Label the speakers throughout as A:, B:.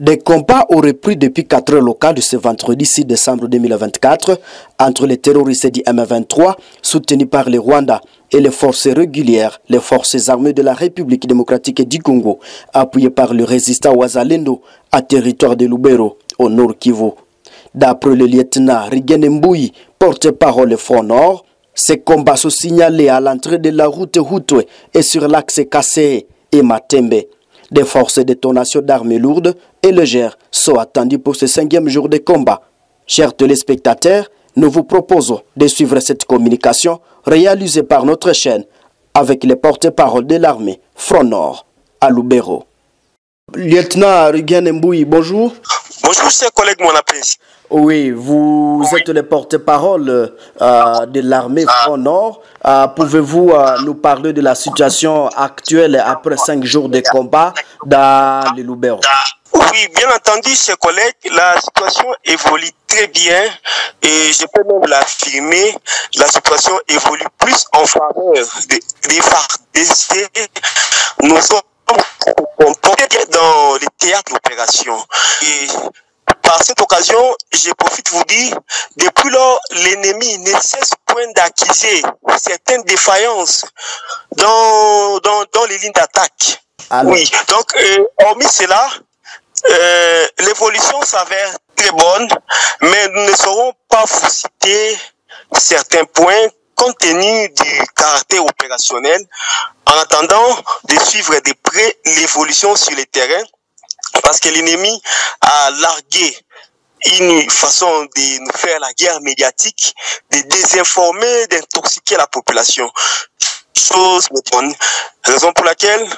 A: Des combats auraient pris depuis 4 heures locales de ce vendredi 6 décembre 2024 entre les terroristes du M23 soutenus par le Rwanda et les forces régulières, les forces armées de la République démocratique du Congo, appuyées par le résistant Wazalendo à territoire de Lubero, au nord Kivu. D'après le lieutenant Rigene Mbuyi, porte-parole Front Nord, ces combats sont signalés à l'entrée de la route Hutwe et sur l'axe Kassé et Matembe. Des forces de détonation d'armes lourdes et légères sont attendues pour ce 5e jour de combat. Chers téléspectateurs, nous vous proposons de suivre cette communication réalisée par notre chaîne avec les porte-parole de l'armée Front Nord à Lubero. Lieutenant Rigene Mbuyi, bonjour.
B: Bonjour, chers collègues, mon apprécié.
A: Oui, vous êtes le porte-parole de l'armée Front Nord. Pouvez-vous nous parler de la situation actuelle après 5 jours de combat dans le Lubero?
B: Oui, bien entendu, chers collègues, la situation évolue très bien et je peux même l'affirmer, la situation évolue plus en faveur des FARDC. Nous sommes dans les théâtres d'opération. Et par cette occasion, je profite de vous dire, depuis lors, l'ennemi ne cesse point d'accuser certaines défaillances dans les lignes d'attaque. Oui, donc, hormis cela, l'évolution s'avère très bonne, mais nous ne saurons pas vous citer certains points compte tenu du caractère opérationnel, en attendant de suivre de près l'évolution sur le terrain, parce que l'ennemi a largué une façon de nous faire la guerre médiatique, de désinformer, d'intoxiquer la population. Chose bonne, raison pour laquelle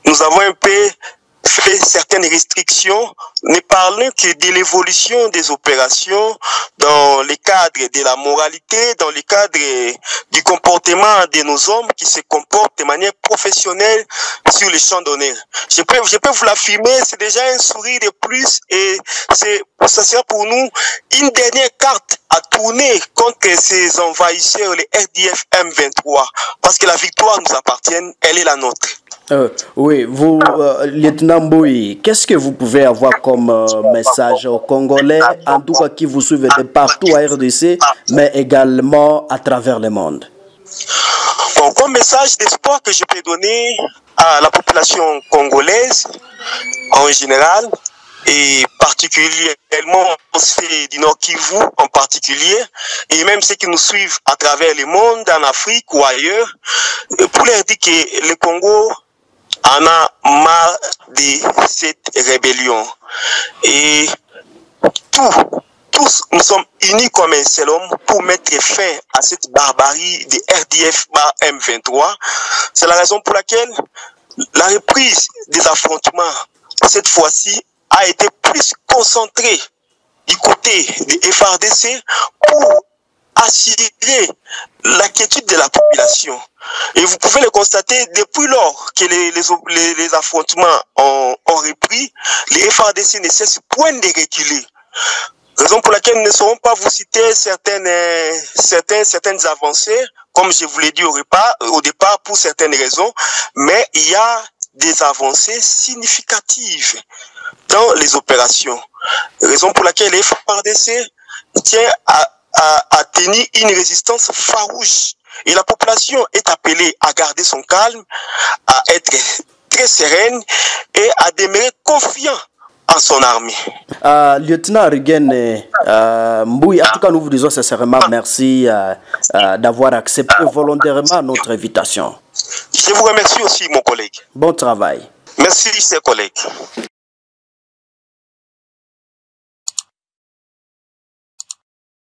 B: nous avons un peu fait certaines restrictions, ne parlant que de l'évolution des opérations dans le cadre de la moralité, dans le cadre du comportement de nos hommes qui se comportent de manière professionnelle sur le champ d'honneur. Je peux vous l'affirmer, c'est déjà un sourire de plus et ça sera pour nous une dernière carte à tourner contre ces envahisseurs, les RDF M23, parce que la victoire nous appartient, elle est la nôtre.
A: Oui, vous, lieutenant Mbuyi, qu'est-ce que vous pouvez avoir comme message aux Congolais, en tout cas qui vous suivent de partout à RDC, mais également à travers le monde?
B: Bon, comme message d'espoir que je peux donner à la population congolaise en général, et particulièrement ceux du Nord Kivu en particulier, et même ceux qui nous suivent à travers le monde, en Afrique ou ailleurs, pour leur dire que le Congo en a marre de cette rébellion. Et tous nous sommes unis comme un seul homme pour mettre fin à cette barbarie des RDF M23. C'est la raison pour laquelle la reprise des affrontements, cette fois-ci, a été plus concentrée du côté des FARDC pour assurer l'inquiétude de la population. Et vous pouvez le constater depuis lors que les affrontements ont repris, les FARDC ne cessent point de reculer. Raison pour laquelle nous ne saurons pas vous citer certaines avancées, comme je vous l'ai dit au départ pour certaines raisons, mais il y a des avancées significatives dans les opérations. Raison pour laquelle les FARDC tient à tenir une résistance farouche. Et la population est appelée à garder son calme, à être très sereine et à demeurer confiant en son armée.
A: Lieutenant Rigene Mbuyi, en tout cas nous vous disons sincèrement merci d'avoir accepté volontairement notre invitation.
B: Je vous remercie aussi mon collègue.
A: Bon travail.
B: Merci chers collègues.